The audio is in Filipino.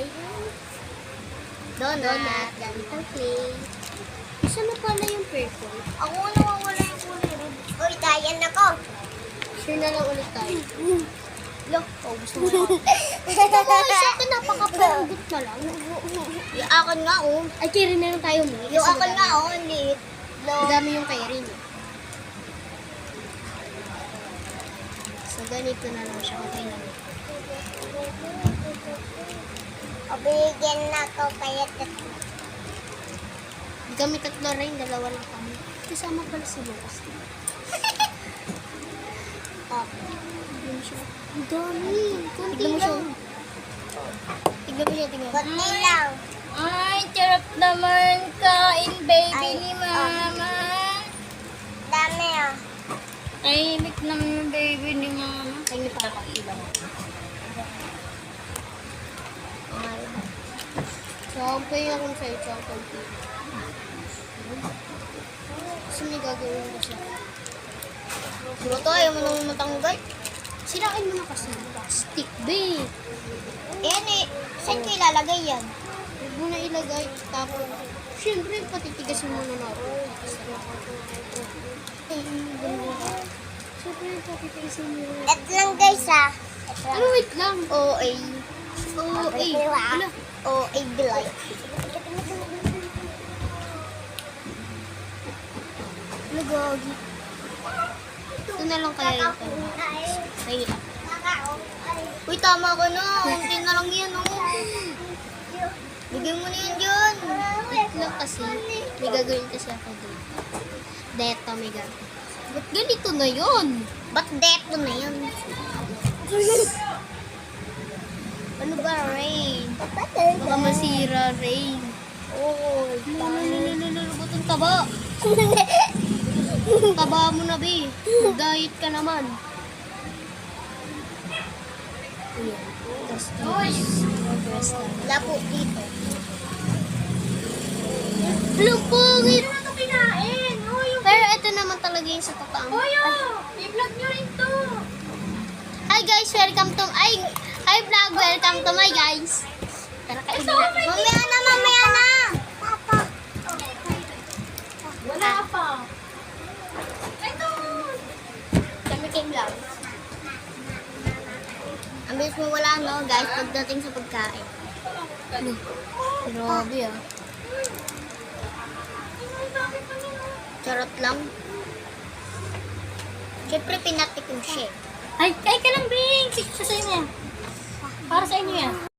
ay donut, ganitong clay. Isa na pala yung purple. Ako nawawala yung kulay red. Uy, dayan ako. Sure na lang ulit tayo. Look, Gusto mo na. Sa akin, napaka-pambit na lang. yung akin nga, oh. Ay, kaya na lang tayo mo. Yung akin nga, oh, ang liit. Ang dami yung kay Rin. So, ganito na lang siya. Okay lang. Bigyan na ako kaya tatlo. Kami tatlo rin, dalawa lang kami. Kasama pala si Lucas. Tignan siya. Ang dami. Kunti Tignan mo siya. lang. Tignan mo siya, tignan mo. Kunti lang. Ay, charap naman kain, baby Ay, ni mama. Dami, oh. Tahimik naman yung baby ni mama. Ay, may pakakailang. Sampay akong sa'yo, sampay. Kasi may gagawin ko siya. Diba to, ayaw mo nang matanggal? Sirain mo na kasi. Plastic, babe. Yan eh. Saan ko ilalagay yan? Huwag mo na ilagay. Tapos, syempre, patitigasin mo na natin. Syempre, patitigasin mo na. Ito lang, guys, ah. Ito Ano, wait lang. OA. Oo, eh. Wala. OA Bilay. Ano, gagi? Ito na lang kaya yung Ay, Uy, tama ka na. Kunti na lang yan, oh. Bigyan mo na yan dyan. wait lang kasi. May gagawin kasi ako doon. Deto, may gagawin. Ba't ganito na yun? Ba't deto na yan? Ano ba, Rain? Baka masira, Rain. Oo. Ba't ang taba? Taba mo na, be. Diet ka naman. Ayan. Tapos, progress lang. Wala po dito. Lumpungit! Ano ito kinain? Pero ito naman talaga yung sa totoong. I-vlog nyo rin to. Hi guys, welcome to hi vlog, welcome to my guys. Tara kain na. Mamaya na, mamaya na. Papa. Wala pa. Ito. Kami kay vlog. Ang bilis mo wala, no, guys, pagdating sa pagkain. Grabe ah. Charot lang. Siyempre, pinatikim siya. Ay, ka lang, Bing. Sa inyo yan. Para sa inyo yan.